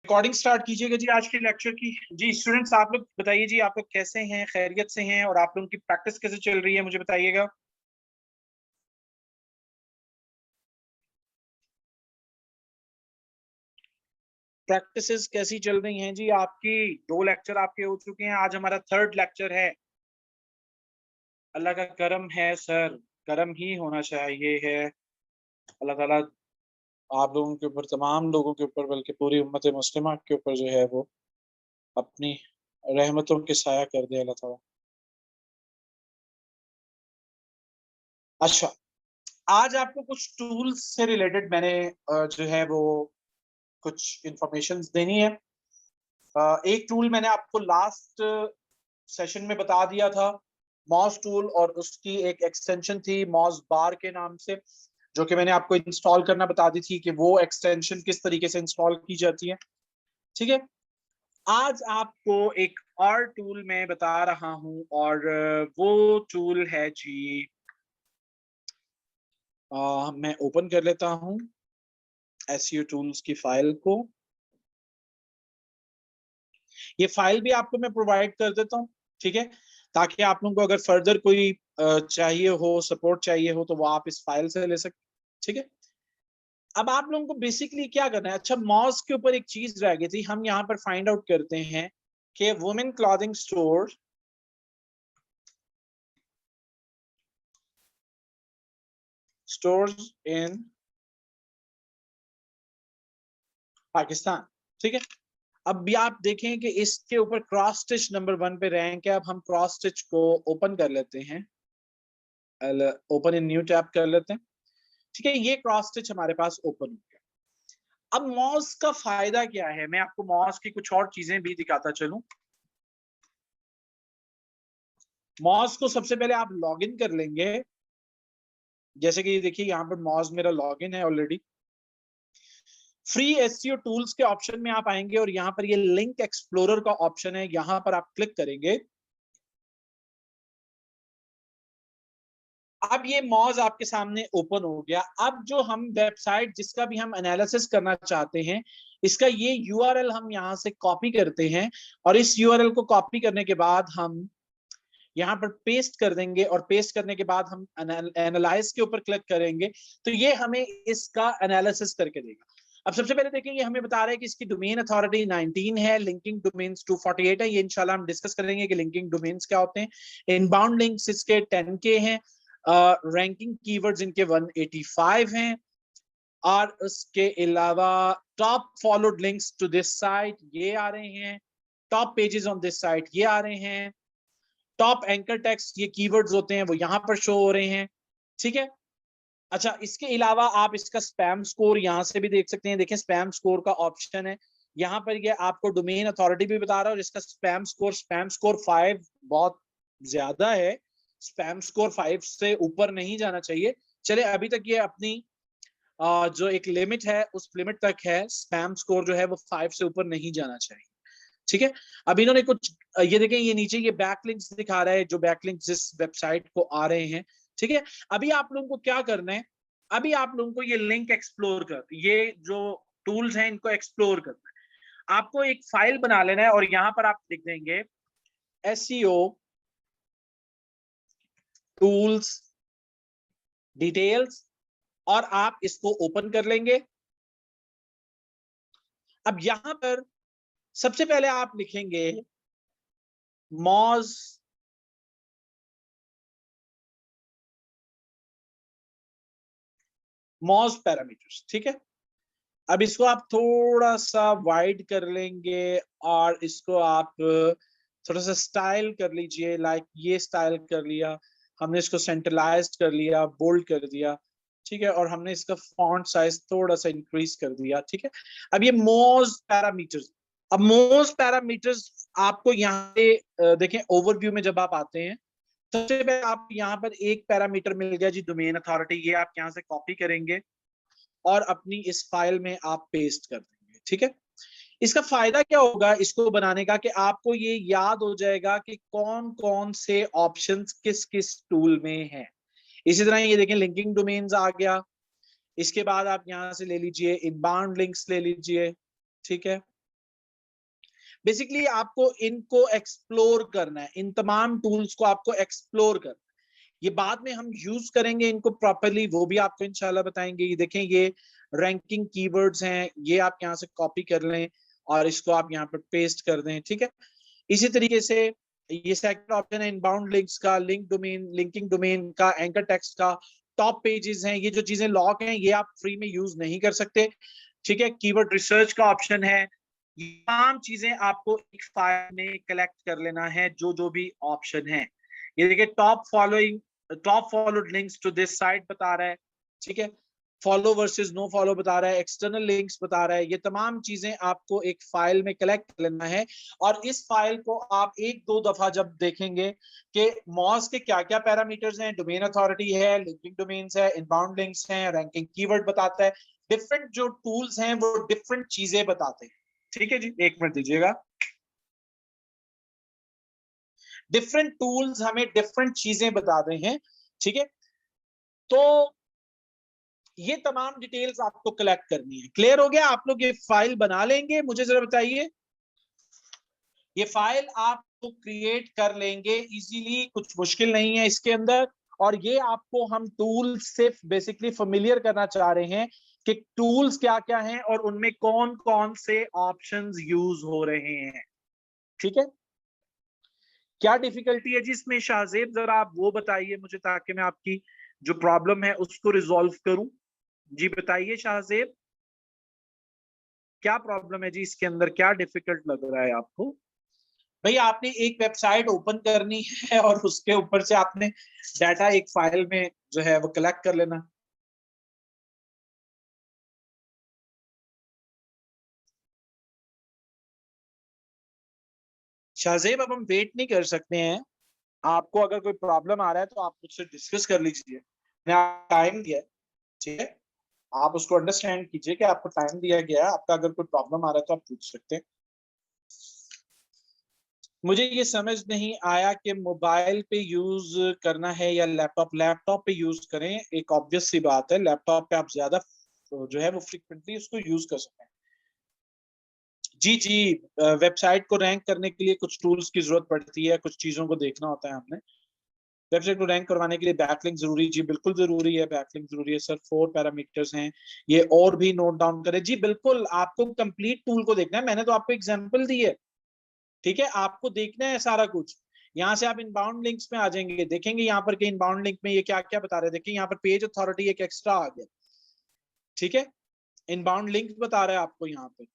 Recording start कीजिएगा जी आज के लेक्चर की। जी स्टूडेंट्स, आप लोग बताइए जी, आप लोग कैसे हैं, खैरियत से हैं, और आप लोगों की प्रैक्टिस कैसे चल रही है, मुझे बताइएगा। प्रैक्टिसेस कैसी चल रही हैं जी आपकी? 2 लेक्चर आपके हो चुके हैं, आज हमारा 3rd लेक्चर है। अल्लाह का करम है सर, करम ही होना चाहिए है। अल्लाह ताला आप लोगों के ऊपर, तमाम लोगों के ऊपर, बल्कि पूरी उम्मत मुस्लिमा के ऊपर जो है वो अपनी रहमतों के साया कर दे अल्लाह ताला। अच्छा, आज आपको कुछ टूल्स से रिलेटेड मैंने जो है वो कुछ इंफॉर्मेशन देनी है। एक टूल मैंने आपको लास्ट सेशन में बता दिया था, मॉज टूल, और उसकी एक एक्सटेंशन थी मॉज बार के नाम से, जो कि मैंने आपको इंस्टॉल करना बता दी थी कि वो एक्सटेंशन किस तरीके से इंस्टॉल की जाती है। ठीक है, आज आपको एक और टूल मैं बता रहा हूं, और वो टूल है जी, मैं ओपन कर लेता हूं एसईओ टूल्स की फाइल को। ये फाइल भी आपको मैं प्रोवाइड कर देता हूँ, ठीक है, ताकि आप लोगों को अगर फर्दर कोई चाहिए हो, सपोर्ट चाहिए हो, तो वो आप इस फाइल से ले सकते। ठीक है, अब आप लोगों को बेसिकली क्या करना है। अच्छा, मॉज के ऊपर एक चीज रह गई थी, हम यहाँ पर फाइंड आउट करते हैं कि women clothing store stores in Pakistan. ठीक है, अब भी आप देखें कि इसके ऊपर क्रॉस स्टिच नंबर 1 पे रैंक है। अब हम क्रॉस स्टिच को ओपन कर लेते हैं, ओपन इन न्यू टैब कर लेते हैं। ठीक है, ये क्रॉस स्टिच हमारे पास ओपन हो गया। अब मॉस का फायदा क्या है, मैं आपको मॉस की कुछ और चीजें भी दिखाता चलूं। मॉस को सबसे पहले आप लॉगिन कर लेंगे, जैसे कि देखिए यहाँ पर मॉस मेरा लॉगिन है ऑलरेडी। फ्री एसईओ टूल्स के ऑप्शन में आप आएंगे और यहाँ पर ये लिंक एक्सप्लोरर का ऑप्शन है, यहाँ पर आप क्लिक करेंगे। अब ये मॉज आपके सामने ओपन हो गया। अब जो हम वेबसाइट जिसका भी हम एनालिसिस करना चाहते हैं, इसका ये यूआरएल हम यहाँ से कॉपी करते हैं, और इस यूआरएल को कॉपी करने के बाद हम यहाँ पर पेस्ट कर देंगे, और पेस्ट करने के बाद हम एनालाइज के ऊपर क्लिक करेंगे, तो ये हमें इसका एनालिसिस करके देगा। अब सबसे पहले देखिए, ये हमें बता रहा है कि इसकी डोमेन अथॉरिटी 19 है, लिंकिंग डोमेन्स 248 है। ये इंशाल्लाह हम डिस्कस करेंगे कि लिंकिंग डोमेन्स क्या होते हैं। इनबाउंड लिंक्स इसके 10K हैं, रैंकिंग कीवर्ड्स इनके 185 हैं, और उसके अलावा top followed links to this site ये आ रहे हैं, top pages on this site ये आ रहे हैं, टॉप एंकर टेक्स्ट ये कीवर्ड्स होते हैं वो यहाँ पर शो हो रहे हैं। ठीक है, अच्छा, इसके अलावा आप इसका स्पैम स्कोर यहाँ से भी देख सकते हैं। देखें, स्पैम स्कोर का ऑप्शन है यहाँ पर, ये आपको डोमेन अथॉरिटी भी बता रहा है, और इसका स्पैम स्कोर 5 बहुत ज्यादा है। स्पैम स्कोर 5 से ऊपर नहीं जाना चाहिए। चले, अभी तक ये अपनी जो एक लिमिट है उस लिमिट तक है। स्पैम स्कोर जो है वो 5 से ऊपर नहीं जाना चाहिए। ठीक है, अब इन्होंने कुछ, ये देखें, ये नीचे ये बैकलिंक्स दिखा रहा है, जो बैकलिंक्स जिस वेबसाइट को आ रहे हैं। ठीक है, अभी आप लोगों को क्या करना है, अभी आप लोगों को ये लिंक एक्सप्लोर कर, ये जो टूल्स हैं इनको एक्सप्लोर करना है। आपको एक फाइल बना लेना है, और यहां पर आप लिख देंगे एसईओ टूल्स डिटेल्स, और आप इसको ओपन कर लेंगे। अब यहां पर सबसे पहले आप लिखेंगे मॉज मॉज पैरामीटर्स। ठीक है, अब इसको आप थोड़ा सा वाइड कर लेंगे, और इसको आप थोड़ा सा स्टाइल कर लीजिए, लाइक ये स्टाइल कर लिया हमने, इसको सेंट्रलाइज्ड कर लिया, बोल्ड कर दिया। ठीक है, और हमने इसका फॉन्ट साइज थोड़ा सा इंक्रीज कर दिया। ठीक है, अब ये मोज पैरामीटर्स, अब मोज पैरामीटर्स आपको यहाँ पे देखें, ओवरव्यू में जब आप आते हैं, सबसे पहले आप यहाँ पर एक पैरामीटर मिल गया जी, डोमेन अथॉरिटी। ये आप यहाँ से कॉपी करेंगे और अपनी इस फाइल में आप पेस्ट कर देंगे। ठीक है, इसका फायदा क्या होगा इसको बनाने का, कि आपको ये याद हो जाएगा कि कौन कौन से ऑप्शंस किस किस टूल में हैं। इसी तरह ये देखें, लिंकिंग डोमेन्स आ गया। इसके बाद आप यहां से ले लीजिए इनबाउंड लिंक्स ले लीजिए। ठीक है, बेसिकली आपको इनको एक्सप्लोर करना है, इन तमाम टूल्स को आपको एक्सप्लोर करना है। ये बाद में हम यूज करेंगे इनको प्रॉपरली, वो भी आपको इंशाल्लाह बताएंगे। ये देखें, ये रैंकिंग कीवर्ड्स हैं, ये आप यहाँ से कॉपी कर लें और इसको आप यहाँ पर पेस्ट कर दें, ठीक है। इसी तरीके से ये सेकंड ऑप्शन है इनबाउंड लिंक्स का, लिंक डोमेन, लिंकिंग डोमेन का, एंकर टेक्स्ट का, टॉप पेजेस हैं। ये जो चीजें लॉक हैं ये आप फ्री में यूज नहीं कर सकते, ठीक है। कीवर्ड रिसर्च का ऑप्शन है। ये तमाम चीजें आपको एक फाइल में कलेक्ट कर लेना है, जो जो भी ऑप्शन है। ये देखिए, top followed links to this site बता रहा है, ठीक है। फॉलो वर्सेस नो फॉलो बता रहा है, एक्सटर्नल लिंक्स बता रहा है। ये तमाम चीजें आपको एक फाइल में कलेक्ट कर लेना है। और इस फाइल को आप एक दो दफा जब देखेंगे कि मॉज के क्या क्या पैरामीटर्स हैं, डोमेन अथॉरिटी है, लिंकिंग डोमेन्स है, इनबाउंड लिंक्स हैं, रैंकिंग कीवर्ड बताता है, डिफरेंट जो टूल्स हैं वो डिफरेंट चीजें बताते हैं, ठीक है जी। एक मिनट दीजिएगा। डिफरेंट टूल्स हमें डिफरेंट चीजें बता रहे हैं, ठीक है। तो ये तमाम डिटेल्स आपको कलेक्ट करनी है। क्लियर हो गया? आप लोग ये फाइल बना लेंगे? मुझे जरा बताइए, ये फाइल आप तो क्रिएट कर लेंगे इजीली, कुछ मुश्किल नहीं है इसके अंदर। और ये आपको हम टूल्स से बेसिकली फेमिलियर करना चाह रहे हैं कि टूल्स क्या क्या हैं और उनमें कौन कौन से ऑप्शंस यूज हो रहे हैं, ठीक है। क्या डिफिकल्टी है जी इसमें शाहजेब, जरा आप वो बताइए मुझे, ताकि मैं आपकी जो प्रॉब्लम है उसको रिजॉल्व करूं। जी बताइए शाहजेब, क्या प्रॉब्लम है जी इसके अंदर, क्या डिफिकल्ट लग रहा है आपको? भाई आपने एक वेबसाइट ओपन करनी है और उसके ऊपर से आपने डाटा एक फाइल में जो है वो कलेक्ट कर लेना। शाहजेब अब हम वेट नहीं कर सकते हैं, आपको अगर कोई प्रॉब्लम आ रहा है तो आप मुझसे डिस्कस कर लीजिए। मैंने आपको टाइम दिया है, ठीक है। आप उसको अंडरस्टैंड कीजिए कि आपको टाइम दिया गया है, आपका अगर कोई प्रॉब्लम आ रहा है तो आप पूछ सकते हैं। मुझे ये समझ नहीं आया कि मोबाइल पे यूज करना है या लैपटॉप। लैपटॉप पे यूज करें, एक ऑब्वियस सी बात है, लैपटॉप पे आप ज्यादा जो है वो फ्रिक्वेंटली उसको यूज कर सकते हैं। जी जी, वेबसाइट को रैंक करने के लिए कुछ टूल्स की जरूरत पड़ती है, कुछ चीजों को देखना होता है हमने। वेबसाइट को रैंक करवाने के लिए बैकलिंक जरूरी, जी बिल्कुल जरूरी है, बैकलिंक जरूरी है सर। 4 पैरामीटर्स हैं ये, और भी नोट डाउन करें। जी बिल्कुल, आपको कंप्लीट टूल को देखना है, मैंने तो आपको एग्जांपल दी है, ठीक है। आपको देखना है सारा कुछ। यहाँ से आप इनबाउंड लिंक्स में आ जाएंगे, देखेंगे यहाँ पर कि इनबाउंड लिंक में ये क्या क्या बता रहे हैं। देखिए यहाँ पर पेज अथॉरिटी एक एक्स्ट्रा आ गया, ठीक है। इनबाउंड लिंक बता रहा है आपको यहाँ पे,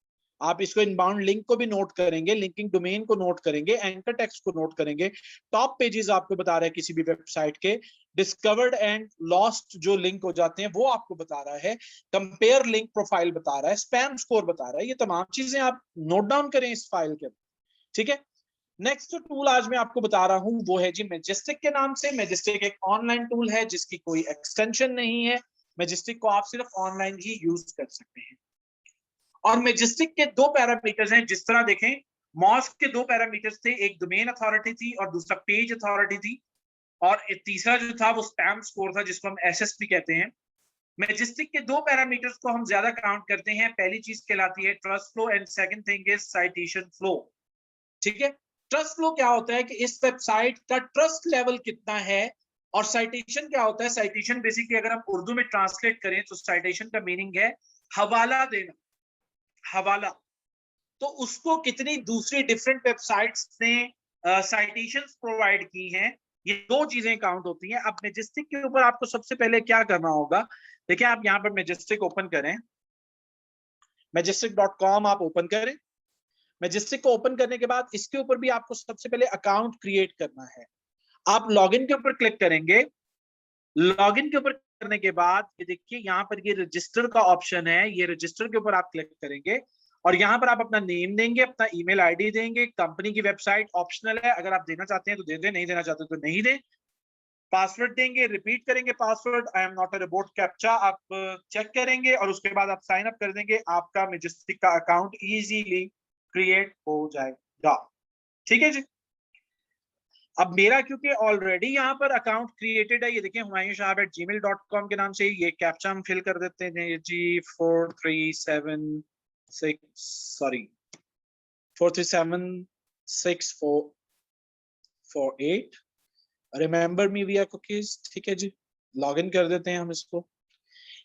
आप इसको इनबाउंड लिंक को भी नोट करेंगे, लिंकिंग डोमेन को नोट करेंगे, एंकर टेक्स्ट को नोट करेंगे। टॉप पेजेस आपको बता रहा है किसी भी वेबसाइट के, डिस्कवर्ड एंड लॉस्ट जो लिंक हो जाते हैं वो आपको बता रहा है, कंपेयर लिंक प्रोफाइल बता रहा है, स्पैम स्कोर बता रहा है। ये तमाम चीजें आप नोट डाउन करें इस फाइल के, ठीक है। नेक्स्ट जो टूल आज मैं आपको बता रहा हूं वो है जी मैजेस्टिक के नाम से। मैजेस्टिक एक ऑनलाइन टूल है जिसकी कोई एक्सटेंशन नहीं है। मैजेस्टिक को आप सिर्फ ऑनलाइन ही यूज कर सकते हैं। और मैजेस्टिक के दो पैरामीटर्स हैं, जिस तरह देखें मॉस के दो पैरामीटर्स थे, एक डोमेन अथॉरिटी थी और दूसरा पेज अथॉरिटी थी, और तीसरा जो था वो स्पैम स्कोर था जिसको हम एसएसपी कहते हैं। मैजेस्टिक के दो पैरामीटर्स को हम ज्यादा काउंट करते हैं। पहली चीज कहलाती है trust flow and second thing is citation flow, ठीक है। ट्रस्ट फ्लो क्या होता है कि इस वेबसाइट का ट्रस्ट लेवल कितना है, और साइटेशन क्या होता है, साइटेशन बेसिकली अगर हम उर्दू में ट्रांसलेट करें तो साइटेशन का मीनिंग है हवाला देना, हवाला। तो उसको कितनी दूसरी डिफरेंट वेबसाइट्स ने साइटेशंस प्रोवाइड की हैं, ये दो चीजें काउंट होती हैं। अब मैजेस्टिक के ऊपर आपको सबसे पहले क्या करना होगा, देखिए आप यहाँ पर मैजेस्टिक ओपन करें, मैजेस्टिक.com आप ओपन करें। मैजेस्टिक को ओपन करने के बाद इसके ऊपर भी आपको सबसे पहले अकाउंट क्रिएट करना है। आप लॉगिन के ऊपर क्लिक करेंगे। लॉगिन के ऊपर करने के बाद ये देखिए यहाँ पर ये रजिस्टर का ऑप्शन है, ये रजिस्टर के ऊपर आप क्लिक करेंगे और यहाँ पर आप अपना नेम देंगे, अपना ईमेल आईडी देंगे। कंपनी की वेबसाइट ऑप्शनल है, अगर आप देना चाहते हैं तो दे दें, नहीं देना चाहते तो नहीं दें। पासवर्ड देंगे, रिपीट करेंगे password, I am not a robot captcha आप चेक करेंगे और उसके बाद आप साइन अप कर देंगे। आपका मैजेस्टिक का अकाउंट इजीली क्रिएट हो जाएगा, ठीक है जी। अब मेरा क्योंकि ऑलरेडी यहाँ पर अकाउंट क्रिएटेड है, ये देखिए humayunshahab@gmail.com के नाम से, ये कैप्चा हम फिल कर देते हैं जी 4376, सॉरी 4376448 रिमेंबर मी विया कुकीज। ठीक है जी, लॉगिन कर देते हैं हम इसको।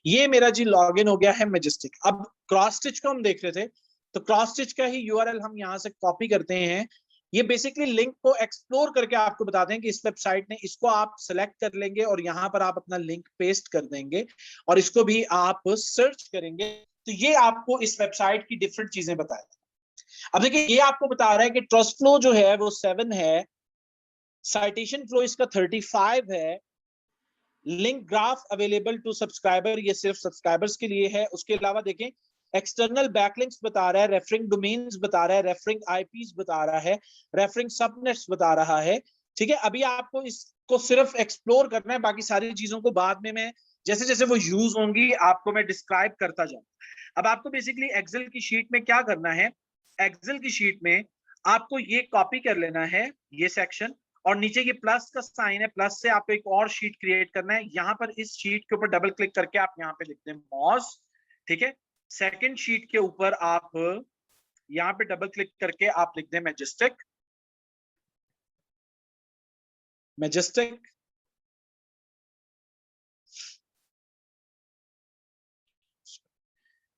ये मेरा जी लॉगिन हो गया है मैजेस्टिक। अब क्रॉस स्टिच को हम देख रहे थे, तो क्रॉस स्टिच का ही यूआरएल हम यहाँ से कॉपी करते हैं। ये बेसिकली लिंक को एक्सप्लोर करके आपको बताते हैं कि इस वेबसाइट ने, इसको आप सेलेक्ट कर लेंगे और यहाँ पर आप अपना लिंक पेस्ट कर देंगे और इसको भी आप सर्च करेंगे, तो ये आपको इस वेबसाइट की डिफरेंट चीजें बताएगा। अब देखिए, ये आपको बता रहा है कि ट्रस्ट फ्लो जो है वो 7 है, साइटेशन फ्लो इसका 35 है, link graph available to subscriber, ये सिर्फ सब्सक्राइबर्स के लिए है। उसके अलावा देखें, एक्सटर्नल बैकलिंक्स बता रहा है, रेफरिंग डोमेन्स बता रहा है, रेफरिंग आईपीज बता रहा है, रेफरिंग सबनेट्स बता रहा है। ठीक है, अभी आपको इसको सिर्फ एक्सप्लोर करना है, बाकी सारी चीजों को बाद में मैं जैसे जैसे वो यूज होंगी आपको मैं डिस्क्राइब करता जाऊं। अब आपको बेसिकली एक्सेल की शीट में क्या करना है, एक्सेल की शीट में आपको ये कॉपी कर लेना है, ये सेक्शन, और नीचे ये प्लस का साइन है, प्लस से आपको एक और शीट क्रिएट करना है। यहाँ पर इस शीट के ऊपर डबल क्लिक करके आप यहाँ पे लिखते हैं मॉस। ठीक है, सेकंड शीट के ऊपर आप यहाँ पे डबल क्लिक करके आप लिखते हैं मैजेस्टिक। मैजेस्टिक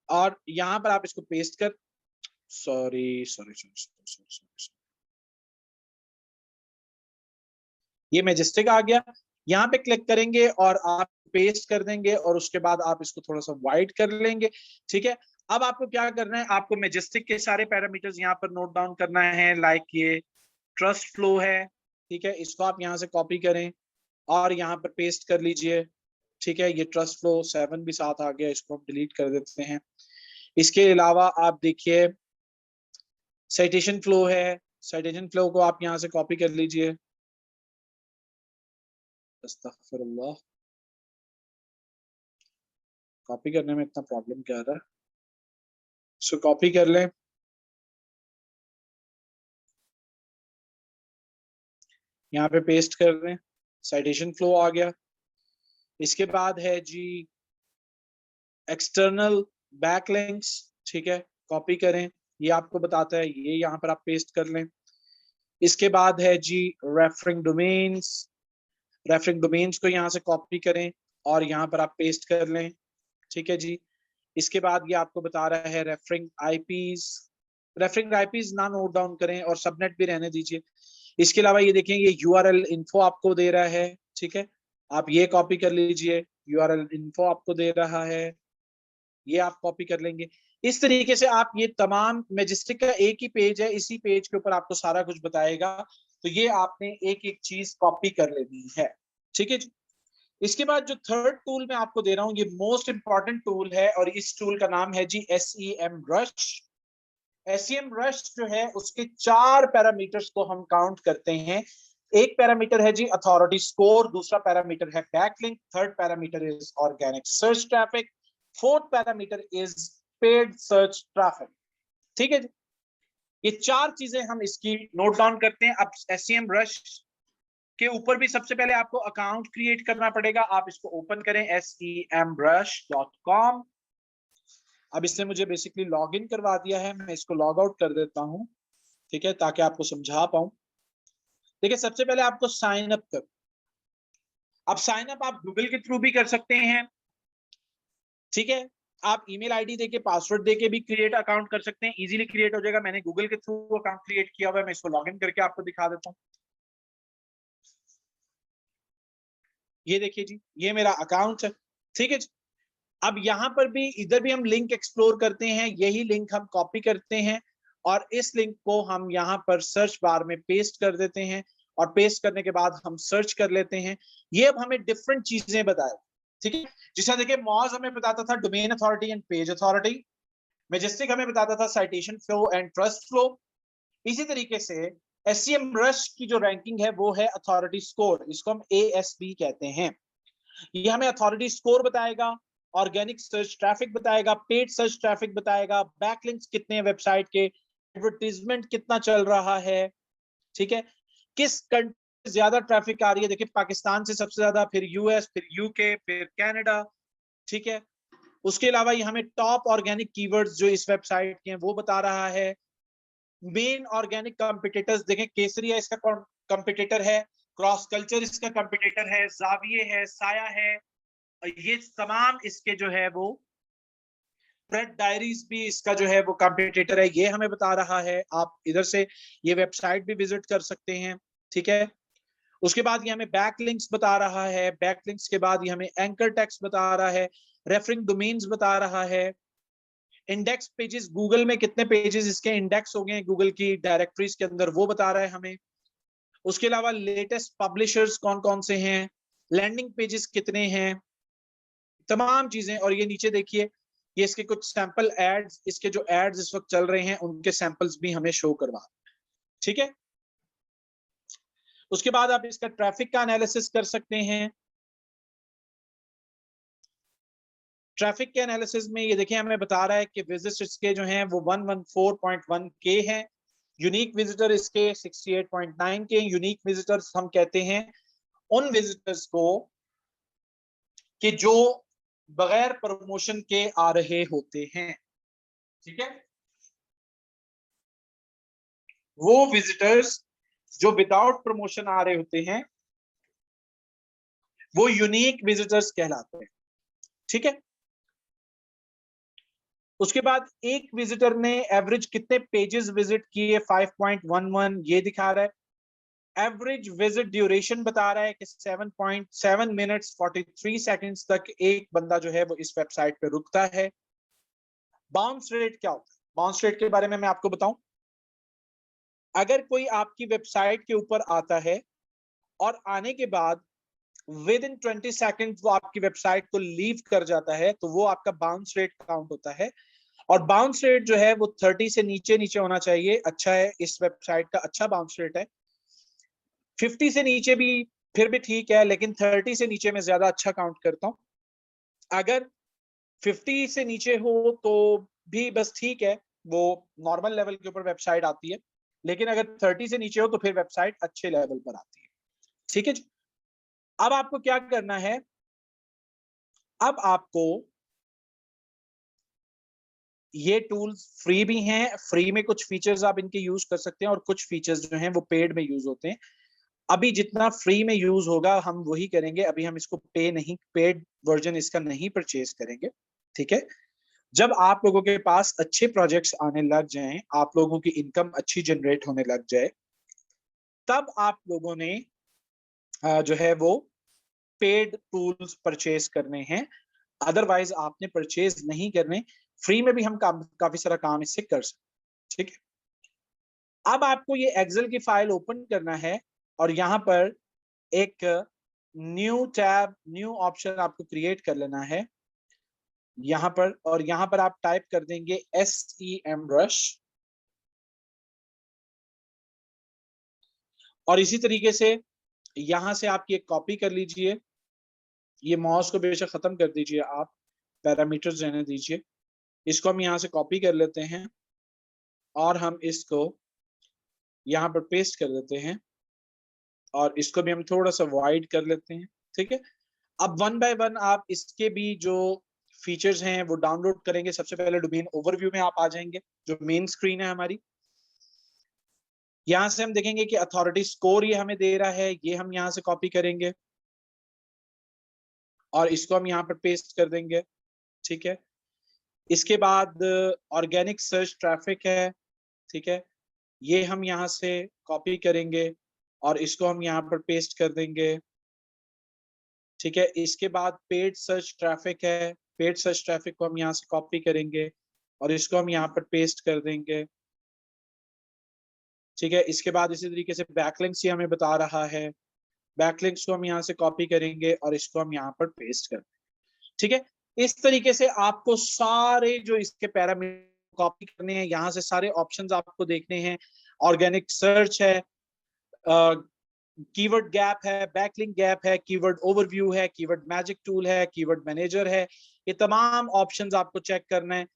और यहाँ पर आप इसको पेस्ट कर, सॉरी, ये मैजेस्टिक आ गया। यहाँ पे क्लिक करेंगे और आप पेस्ट कर देंगे और उसके बाद आप इसको थोड़ा सा वाइड कर लेंगे। ठीक है, अब आपको क्या करना है, आपको मैजेस्टिक के सारे पैरामीटर्स यहाँ पर नोट डाउन करना है। लाइक ये ट्रस्ट फ्लो है, ठीक है, इसको आप यहाँ से कॉपी करें और यहाँ पर पेस्ट कर लीजिए। ठीक है, ये ट्रस्ट फ्लो 7 भी साथ आ गया, इसको हम डिलीट कर देते हैं। इसके अलावा आप देखिए साइटेशन फ्लो है, साइटेशन फ्लो को आप यहाँ से कॉपी कर लीजिए। अस्तगफिरुल्लाह, कॉपी करने में इतना प्रॉब्लम क्या आ रहा है, इसको कॉपी कर लें, यहाँ पे पेस्ट कर दें, साइटेशन फ्लो आ गया। इसके बाद है जी एक्सटर्नल बैकलिंक्स। ठीक है, कॉपी करें, ये आपको बताता है, ये यहाँ पर आप पेस्ट कर लें। इसके बाद है जी रेफरिंग डोमेन्स, रेफरिंग डोमेन्स को यहाँ से कॉपी करें और यहाँ पर आप पेस्ट कर लें। ठीक है जी, इसके बाद ये आपको बता रहा है रेफरिंग आईपीज, रेफरिंग आईपीज ना नोट डाउन करें और सबनेट भी रहने दीजिए। इसके अलावा ये देखें, ये यूआरएल इन्फो आपको दे रहा है। ठीक है, आप ये कॉपी कर लीजिए, यूआरएल इन्फो आपको दे रहा है, ये आप कॉपी कर लेंगे। इस तरीके से आप ये तमाम, मैजेस्टिक का एक ही पेज है, इसी पेज के ऊपर आपको सारा कुछ बताएगा, तो ये आपने एक एक चीज कॉपी कर लेनी है। ठीक है जी, इसके बाद जो थर्ड टूल मैं आपको दे रहा हूँ, ये मोस्ट इंपॉर्टेंट टूल है और इस टूल का नाम है जी SEM रश। SEM रश जो है उसके 4 पैरामीटर्स को हम काउंट करते हैं। एक पैरामीटर है जी अथॉरिटी स्कोर, दूसरा पैरामीटर है backlink, third parameter is organic search traffic, fourth parameter is paid search traffic. ठीक है जी, ये 4 चीजें हम इसकी नोट डाउन करते हैं। अब SEM रश के ऊपर भी सबसे पहले आपको अकाउंट क्रिएट करना पड़ेगा। आप इसको ओपन करें semrush.com। अब इसने मुझे बेसिकली लॉगिन करवा दिया है, मैं इसको लॉग आउट कर देता हूं। ठीक है, ताकि आपको समझा पाऊं। देखिए, सबसे पहले आपको साइन अप कर, अब साइन अप आप गूगल के थ्रू भी कर सकते हैं। ठीक है, आप ईमेल आईडी देके, पासवर्ड देके भी क्रिएट अकाउंट कर सकते हैं, इजीली क्रिएट हो जाएगा। मैंने गूगल के थ्रू अकाउंट क्रिएट किया हुआ है, मैं इसको लॉगिन करके आपको दिखा देता हूँ। ये देखिए जी, ये मेरा अकाउंट है। ठीक है जी, अब यहाँ पर भी, इधर भी हम लिंक एक्सप्लोर करते हैं, यही लिंक हम कॉपी करते हैं और इस लिंक को हम यहाँ पर सर्च बार में पेस्ट कर देते हैं और पेस्ट करने के बाद हम सर्च कर लेते हैं। ये अब हमें डिफरेंट चीजें बताए। ठीक है, जैसा देखिए, मॉज हमें बताता था domain authority and page authority, majestic हमें बताता था citation flow and trust flow. इसी तरीके से SEM रश की जो रैंकिंग है वो है अथॉरिटी स्कोर, इसको हम ASB कहते हैं। ये हमें अथॉरिटी स्कोर बताएगा, ऑर्गेनिक सर्च ट्रैफिक बताएगा, पेड सर्च ट्रैफिक बताएगा, बैकलिंक्स कितने हैं वेबसाइट के, एडवर्टीजमेंट कितना चल रहा है। ठीक है, किस कंट्री से ज्यादा ट्रैफिक आ रही है, देखिए पाकिस्तान से सबसे ज्यादा, फिर US, फिर UK, फिर कनाडा। ठीक है, उसके अलावा ये हमें टॉप ऑर्गेनिक कीवर्ड्स जो इस वेबसाइट के हैं वो बता रहा है। मेन ऑर्गेनिक कंपिटिटर्स देखें, केसरिया इसका कंपिटिटर है, क्रॉस कल्चर इसका कंपिटिटर है, जाविये है, साया है, ये तमाम इसके जो है वो प्रेड डायरीज भी इसका जो है वो कंपिटिटर है, ये हमें बता रहा है। आप इधर से ये वेबसाइट भी विजिट कर सकते हैं, ठीक है। उसके बाद ये हमें बैकलिंक्स बता रहा है, बैकलिंक्स के बाद ये हमें एंकर टेक्स्ट बता रहा है, रेफरिंग डोमेन्स बता रहा है, इंडेक्स पेजेस, गूगल में कितने पेजेस इसके इंडेक्स हो गए गूगल की डायरेक्टरीज के अंदर, वो बता रहा है हमें। उसके अलावा लेटेस्ट पब्लिशर्स कौन कौन से हैं, लैंडिंग पेजेस कितने हैं, तमाम चीजें। और ये नीचे देखिए, ये इसके कुछ सैंपल एड्स, इसके जो एड्स इस वक्त चल रहे हैं उनके सैंपल्स भी हमें शो करवा, ठीक है। उसके बाद आप इसका ट्रैफिक का एनालिसिस कर सकते हैं। ट्रैफिक के एनालिसिस में ये देखिए हमें बता रहा है कि विजिटर्स इसके जो हैं वो 114.1 के हैं, यूनिक विजिटर इसके 68.9 के। यूनिक विजिटर्स हम कहते हैं उन विजिटर्स को कि जो बगैर प्रमोशन के आ रहे होते हैं, ठीक है। वो विजिटर्स जो विदाउट प्रमोशन आ रहे होते हैं वो यूनिक विजिटर्स कहलाते हैं, ठीक है। उसके बाद एक विजिटर ने एवरेज कितने पेजेस विजिट किए, 5.11 ये दिखा रहा है। एवरेज विजिट ड्यूरेशन बता रहा है कि 7.7 मिनट्स 43 सेकंड्स तक एक बंदा जो है वो इस वेबसाइट पे रुकता है। बाउंस रेट क्या होता है, बाउंस रेट के बारे में मैं आपको बताऊं। अगर कोई आपकी वेबसाइट के ऊपर आता है और आने के बाद विद इन 20 सेकंड वो आपकी वेबसाइट को लीव कर जाता है, तो वो आपका बाउंस रेट काउंट होता है। और बाउंस रेट जो है वो 30 से नीचे नीचे होना चाहिए, अच्छा है, इस वेबसाइट का अच्छा बाउंस रेट है। 50 से नीचे भी फिर भी ठीक है, लेकिन 30 से नीचे मैं ज्यादा अच्छा काउंट करता हूँ। अगर 50 से नीचे हो तो भी बस ठीक है, वो नॉर्मल लेवल के ऊपर वेबसाइट आती है, लेकिन अगर 30 से नीचे हो तो फिर वेबसाइट अच्छे लेवल पर आती है, ठीक है जी। अब आपको क्या करना है, अब आपको ये टूल्स फ्री भी हैं, फ्री में कुछ फीचर्स आप इनके यूज कर सकते हैं और कुछ फीचर्स जो हैं वो पेड में यूज होते हैं। अभी जितना फ्री में यूज होगा हम वही करेंगे, अभी हम इसको पेड वर्जन इसका नहीं परचेज करेंगे, ठीक है। जब आप लोगों के पास अच्छे प्रोजेक्ट्स आने लग जाएं, आप लोगों की इनकम अच्छी जनरेट होने लग जाए, तब आप लोगों ने जो है वो पेड टूल्स परचेज करने हैं, अदरवाइज आपने परचेज नहीं करने। फ्री में भी हम काफी सारा काम इससे कर सकते, ठीक है। अब आपको ये एक्सेल की फाइल ओपन करना है और यहाँ पर एक न्यू टैब, न्यू ऑप्शन आपको क्रिएट कर लेना है यहाँ पर, और यहाँ पर आप टाइप कर देंगे SEMrush। और इसी तरीके से यहां से आप ये कॉपी कर लीजिए, ये माउस को बेशक खत्म कर दीजिए, आप पैरामीटर्स रहने दीजिए, इसको हम यहाँ से कॉपी कर लेते हैं और हम इसको यहाँ पर पेस्ट कर देते हैं और इसको भी हम थोड़ा सा वाइड कर लेते हैं, ठीक है। अब वन बाय वन आप इसके भी जो फीचर्स हैं वो डाउनलोड करेंगे। सबसे पहले डोमेन ओवरव्यू में आप आ जाएंगे, जो मेन स्क्रीन है हमारी। यहां से हम देखेंगे कि अथॉरिटी स्कोर ये हमें दे रहा है, ये हम यहाँ से कॉपी करेंगे और इसको हम यहाँ पर पेस्ट कर देंगे, ठीक है। इसके बाद ऑर्गेनिक सर्च ट्रैफिक है, ठीक है, ये हम यहाँ से कॉपी करेंगे और इसको हम यहाँ पर पेस्ट कर देंगे, ठीक है। इसके बाद पेड सर्च ट्रैफिक है, पेड सर्च ट्रैफिक को हम यहाँ से कॉपी करेंगे और इसको हम यहाँ पर पेस्ट कर देंगे, ठीक है। इसके बाद इसी तरीके से बैकलिंक्स ये हमें बता रहा है, बैकलिंक्स को हम यहाँ से कॉपी करेंगे और इसको हम यहाँ पर पेस्ट कर देंगे, ठीक है। इस तरीके से आपको सारे जो इसके पैरामीटर कॉपी करने हैं, यहाँ से सारे ऑप्शंस आपको देखने हैं। ऑर्गेनिक सर्च है, कीवर्ड गैप है, बैकलिंक गैप है, कीवर्ड ओवरव्यू है, कीवर्ड मैजिक टूल है, कीवर्ड मैनेजर है, ये तमाम ऑप्शंस आपको चेक करना है।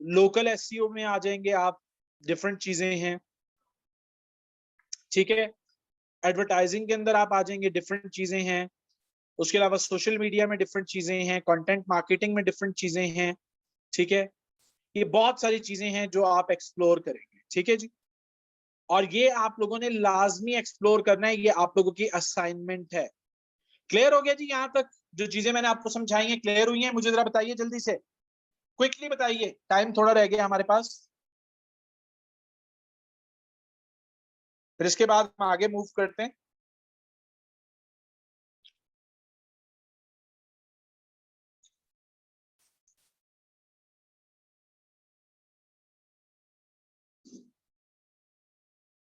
लोकल एसईओ में आ जाएंगे आप, डिफरेंट चीजें हैं, ठीक है। एडवर्टाइजिंग के अंदर आप आ जाएंगे, डिफरेंट चीजें हैं। उसके अलावा सोशल मीडिया में डिफरेंट चीजें हैं, कंटेंट मार्केटिंग में डिफरेंट चीजें हैं, ठीक है। ये बहुत सारी चीजें हैं जो आप एक्सप्लोर करेंगे, ठीक है जी। और ये आप लोगों ने लाजमी एक्सप्लोर करना है, ये आप लोगों की असाइनमेंट है। क्लियर हो गया जी? यहां तक जो चीजें मैंने आपको समझाई हैं क्लियर हुई हैं? मुझे जरा बताइए जल्दी से, क्विकली बताइए, टाइम थोड़ा रह गया हमारे पास, फिर इसके बाद हम आगे मूव करते हैं।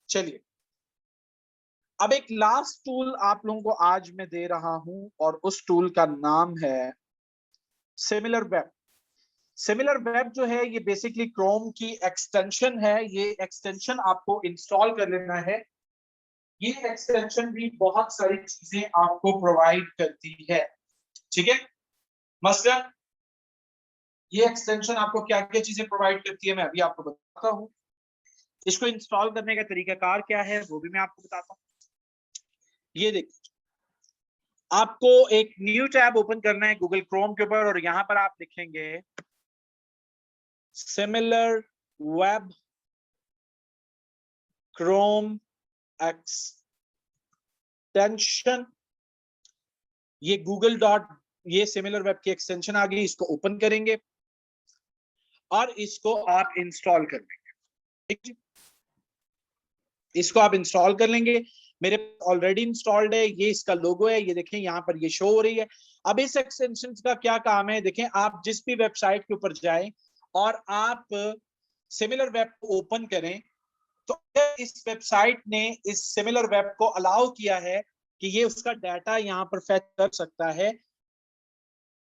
चलिए, अब एक लास्ट टूल आप लोगों को आज मैं दे रहा हूं और उस टूल का नाम है सिमिलर वेब। सिमिलर वेब जो है ये बेसिकली क्रोम की एक्सटेंशन है। ये एक्सटेंशन आपको इंस्टॉल कर लेना है। ये एक्सटेंशन भी बहुत सारी चीजें आपको प्रोवाइड करती है, ठीक है। मसलन ये एक्सटेंशन आपको क्या क्या चीजें प्रोवाइड करती है मैं अभी आपको बताता हूँ। इसको इंस्टॉल करने का तरीकाकार क्या है वो भी मैं आपको बताता हूँ। ये देखिए, आपको एक न्यू टैब ओपन करना है गूगल क्रोम के ऊपर और यहां पर आप लिखेंगे सिमिलर वेब क्रोम एक्सटेंशन। ये गूगल डॉट, ये सिमिलर वेब की एक्सटेंशन आ गई, इसको ओपन करेंगे और इसको आप इंस्टॉल कर लेंगे, ठीक है। इसको आप इंस्टॉल कर लेंगे, मेरे ऑलरेडी इंस्टॉल्ड है, ये इसका लोगो है, ये देखें यहाँ पर ये शो हो रही है। अब इस एक्सटेंशन का क्या काम है, देखें आप जिस भी वेबसाइट के ऊपर जाएं और आप सिमिलर वेब को ओपन करें तो इस वेबसाइट ने इस सिमिलर वेब को अलाउ किया है कि ये उसका डाटा यहाँ पर फेच कर सकता है,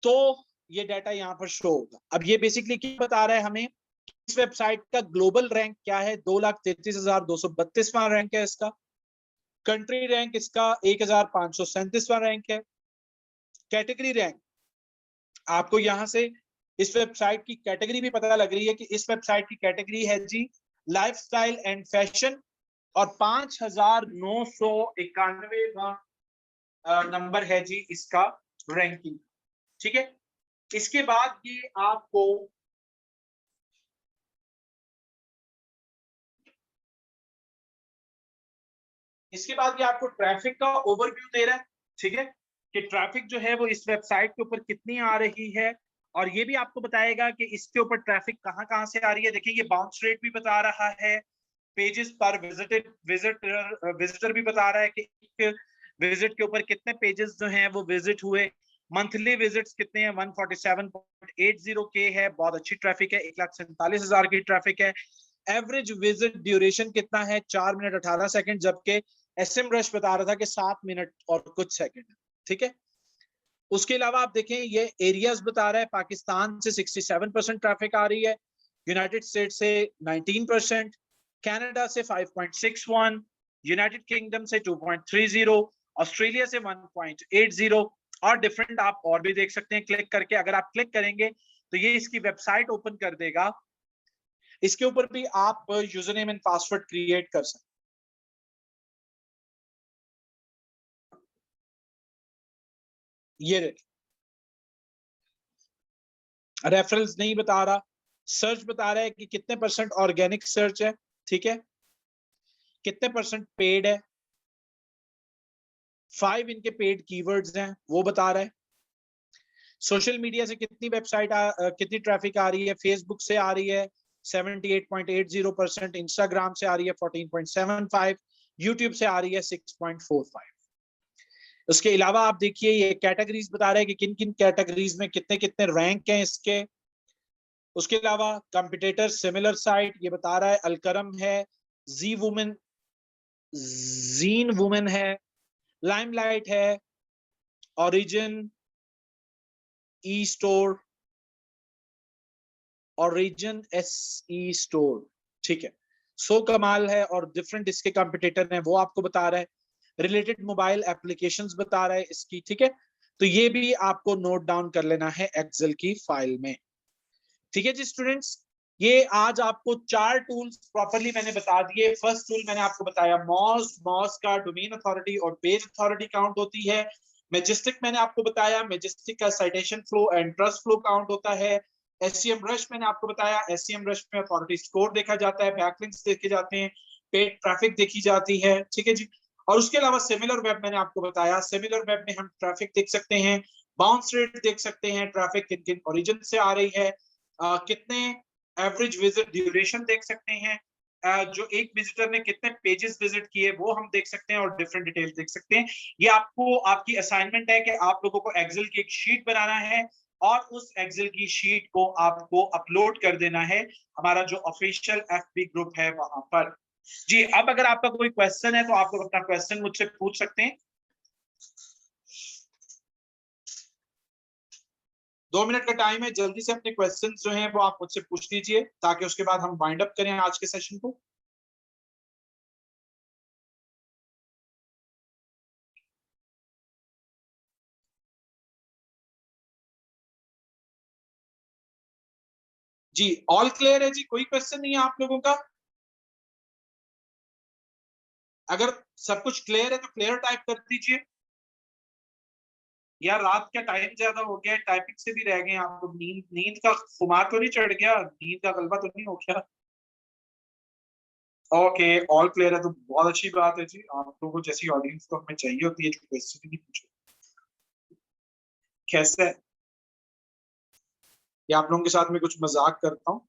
तो ये डाटा यहाँ पर शो होगा। अब ये बेसिकली क्या बता रहा है हमें, इस वेबसाइट का ग्लोबल रैंक क्या है, 2,33,232वां रैंक है इसका। कंट्री रैंक इसका 1,537वां रैंक है। कैटेगरी रैंक, आपको यहां से इस वेबसाइट की कैटेगरी भी पता लग रही है कि इस वेबसाइट की कैटेगरी है जी लाइफस्टाइल एंड फैशन, और 5,991 नंबर है जी इसका रैंकिंग, ठीक है। इसके बाद ये आपको ट्रैफिक का ओवरव्यू दे रहा है, ठीक है, कि ट्रैफिक जो है वो इस वेबसाइट के ऊपर कितनी आ रही है, और ये भी आपको बताएगा कि इसके ऊपर ट्रैफिक कहाँ कहाँ से आ रही है। देखिए ये बाउंस रेट भी बता रहा है, पेजेस पर विजिटर भी बता रहा है कि एक विजिट के ऊपर कितने पेजेस जो हैं वो विजिट हुए। मंथली विजिट्स कितने हैं, 147.80 के है, बहुत अच्छी ट्रैफिक है, 1,47,000 की ट्रैफिक है। एवरेज विजिट ड्यूरेशन कितना है, 4 मिनट 18 सेकंड, जबकि एसएम रश बता रहा था कि 7 मिनट और कुछ सेकंड, ठीक है। उसके अलावा आप देखें ये एरियाज बता रहा है, पाकिस्तान से 67% ट्रैफिक आ रही है, यूनाइटेड स्टेट से 19%, कनाडा से 5.61, यूनाइटेड किंगडम से 2.30, ऑस्ट्रेलिया से 1.80, और डिफरेंट आप और भी देख सकते हैं क्लिक करके। अगर आप क्लिक करेंगे तो ये इसकी वेबसाइट ओपन कर देगा, इसके ऊपर भी आप user name and password create कर सकते हैं। ये रेफरेंस नहीं बता रहा, सर्च बता रहा है कि कितने परसेंट ऑर्गेनिक सर्च है, ठीक है, कितने परसेंट पेड है, 5 इनके पेड कीवर्ड्स हैं वो बता रहा है। सोशल मीडिया से कितनी कितनी ट्रैफिक आ रही है, फेसबुक से आ रही है 78.80%, इंस्टाग्राम से आ रही है 14.75, यूट्यूब से आ रही है 6.45। उसके अलावा आप देखिए ये कैटेगरीज बता रहे हैं कि किन किन कैटेगरीज में कितने कितने रैंक हैं इसके। उसके अलावा कंपिटेटर सिमिलर साइट ये बता रहा है, अलकरम है, जी वुमेन, जीन वुमेन है, लाइमलाइट है, origin, e store, origin S e store, ठीक है, सो कमाल है, और डिफरेंट इसके कंपिटेटर हैं वो आपको बता रहा है। रिलेटेड मोबाइल एप्लीकेशंस बता रहा है इसकी, ठीक है। तो ये भी आपको नोट डाउन कर लेना है एक्सेल की फाइल में, ठीक है जी स्टूडेंट्स। ये आज आपको 4 टूल्स प्रॉपर्ली मैंने बता दिए। फर्स्ट टूल मैंने आपको बताया मॉज, मॉज का डोमेन अथॉरिटी और पेज अथॉरिटी काउंट होती है। मैजेस्टिक मैंने आपको बताया, मैजेस्टिक का citation flow and trust flow count होता है। एससीएम रश मैंने आपको बताया, एससीएम रश में अथॉरिटी स्कोर देखा जाता है, बैकलिंक्स देखे जाते हैं। पेड ट्रैफिक देखी जाती है, ठीक है जी। और उसके अलावा सिमिलर वेब मैंने आपको बताया, सिमिलर वेब में हम ट्रैफिक देख सकते हैं, बाउंस रेट देख सकते हैं, ट्रैफिक किन किन ओरिजिन से आ रही है, कितने एवरेज विजिट ड्यूरेशन देख सकते हैं, जो एक विजिटर ने कितने पेजेस विजिट किए वो हम देख सकते हैं, और डिफरेंट डिटेल्स देख सकते हैं। ये आपको आपकी असाइनमेंट है कि आप लोगों को एक्सेल की एक शीट बनाना है और उस एक्सेल की शीट को आपको अपलोड कर देना है हमारा जो ऑफिशियल एफबी ग्रुप है वहां पर। जी, अब अगर आपका कोई क्वेश्चन है तो आप लोग अपना क्वेश्चन मुझसे पूछ सकते हैं। 2 मिनट का टाइम है, जल्दी से अपने क्वेश्चंस जो हैं वो आप मुझसे पूछ लीजिए ताकि उसके बाद हम वाइंड अप करें आज के सेशन को। जी, ऑल क्लियर है जी, कोई क्वेश्चन नहीं है आप लोगों का? अगर सब कुछ क्लियर है तो क्लियर टाइप कर दीजिए। यार रात का टाइम ज्यादा हो गया है, टाइपिंग से भी रह गए आप लोग। नींद नींद का खुमार तो नहीं चढ़ गया, नींद का गलबा तो नहीं हो गया? ओके, ऑल क्लियर है तो बहुत अच्छी बात है जी। आप लोगों को जैसी ऑडियंस तो हमें चाहिए होती है जो क्वेश्चन ही पूछो। कैसे है ये, आप लोगों के साथ में कुछ मजाक करता हूँ,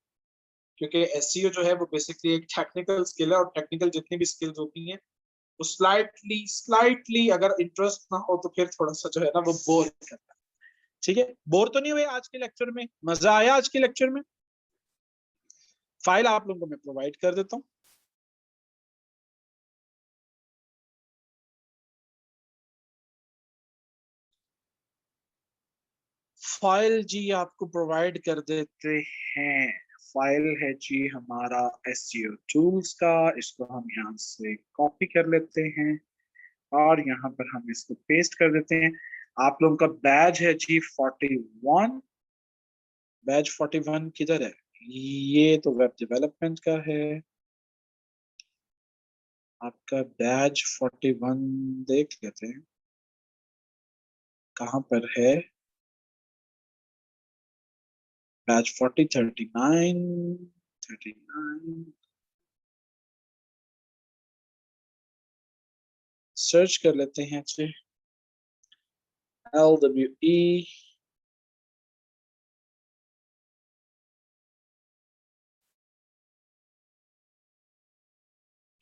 क्योंकि एसईओ जो है वो बेसिकली एक टेक्निकल स्किल है, और टेक्निकल जितनी भी स्किल्स होती हैं वो स्लाइटली स्लाइटली अगर इंटरेस्ट ना हो तो फिर थोड़ा सा जो है ना वो बोर करता है। ठीक है, बोर तो नहीं हुए आज के लेक्चर में? मजा आया आज के लेक्चर में? फाइल आप लोगों को मैं प्रोवाइड कर देता हूँ। फाइल जी आपको प्रोवाइड कर देते हैं। फाइल है जी हमारा एसईओ टूल्स का, इसको हम यहाँ से कॉपी कर लेते हैं और यहाँ पर हम इसको पेस्ट कर देते हैं। आप लोगों का बैच है जी 41। बैच 41 किधर है? ये तो वेब डेवलपमेंट का है। आपका बैच 41 देख लेते हैं कहाँ पर है। बैच 40 39 39 सर्च कर लेते हैं अच्छे। LWE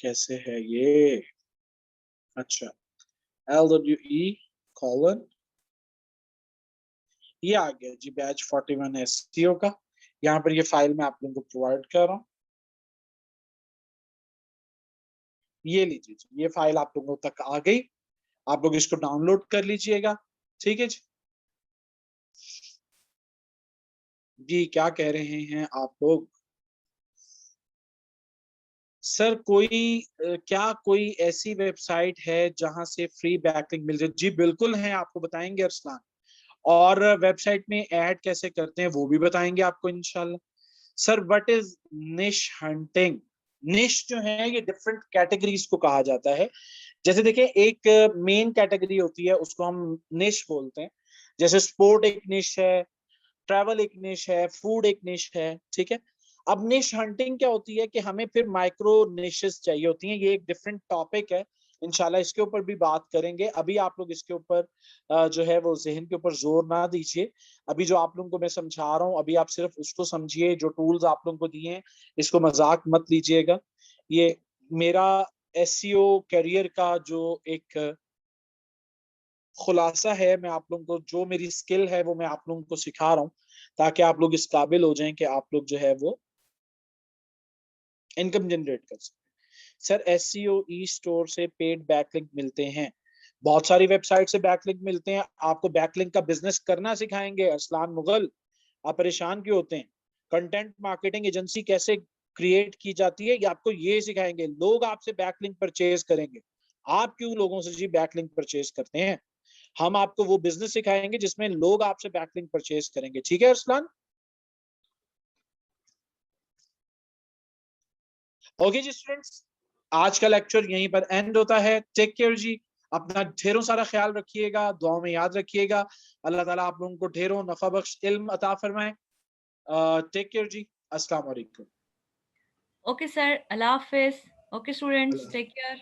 कैसे है ये? अच्छा, LWE कॉलन, ये आ गया जी बैच 41 एसईओ का। यहाँ पर ये फाइल मैं आप लोगों को प्रोवाइड कर रहा हूँ, ये लीजिए जी, ये फाइल आप लोगों तक आ गई। आप लोग इसको डाउनलोड कर लीजिएगा, ठीक है जी। जी क्या कह रहे हैं आप लोग? सर कोई क्या कोई ऐसी वेबसाइट है जहां से फ्री बैकलिंक मिल जाए? जी बिल्कुल है, आपको बताएंगे अरसलान। और वेबसाइट में ऐड कैसे करते हैं वो भी बताएंगे आपको इंशाल्लाह। सर व्हाट इज निश हंटिंग? निश जो है ये डिफरेंट कैटेगरीज को कहा जाता है। जैसे देखिए, एक मेन कैटेगरी होती है उसको हम निश बोलते हैं। जैसे स्पोर्ट एक निश है, ट्रैवल एक निश है, फूड एक निश है, ठीक है। अब निश हंटिंग क्या होती है कि हमें फिर माइक्रो निशेस चाहिए होती हैं। ये एक डिफरेंट टॉपिक है, इंशाल्लाह इसके ऊपर भी बात करेंगे। अभी आप लोग इसके ऊपर जो है वो जहन के ऊपर जोर ना दीजिए। अभी जो आप लोगों को मैं समझा रहा हूँ अभी आप सिर्फ उसको समझिए, जो टूल्स आप लोगों को दिए हैं इसको मजाक मत लीजिएगा। ये मेरा एसईओ करियर का जो एक खुलासा है, मैं आप लोगों को जो मेरी स्किल है वो मैं आप लोगों को सिखा रहा हूँ ताकि आप लोग इस काबिल हो जाएं कि आप लोग जो है वो इनकम जनरेट कर सकें। सर एसईओ ई स्टोर से पेड बैकलिंक मिलते हैं, बहुत सारी वेबसाइट से बैकलिंक मिलते हैं। आपको बैकलिंक का बिजनेस करना सिखाएंगे अरसलान मुगल। आप परेशान क्यों होते हैं? कंटेंट मार्केटिंग एजेंसी कैसे क्रिएट की जाती है ये आपको ये सिखाएंगे। लोग आपसे बैकलिंक परचेज करेंगे, आप क्यों लोगों से जी बैकलिंक परचेज करते हैं? हम आपको वो बिजनेस सिखाएंगे जिसमें लोग आपसे बैकलिंक परचेज करेंगे, ठीक है अरसलान? ओके जी स्टूडेंट्स, आज का लेक्चर यहीं पर एंड होता है। टेक केयर जी, अपना ढेरों सारा ख्याल रखिएगा, दुआ में याद रखिएगा। अल्लाह ताला आप लोगों को ढेरों नफा बख्श इल्म अता फरमाए। टेक केयर जी, अस्सलाम वालेकुम। ओके सर, अल्लाह हाफिज। Okay, students, take care.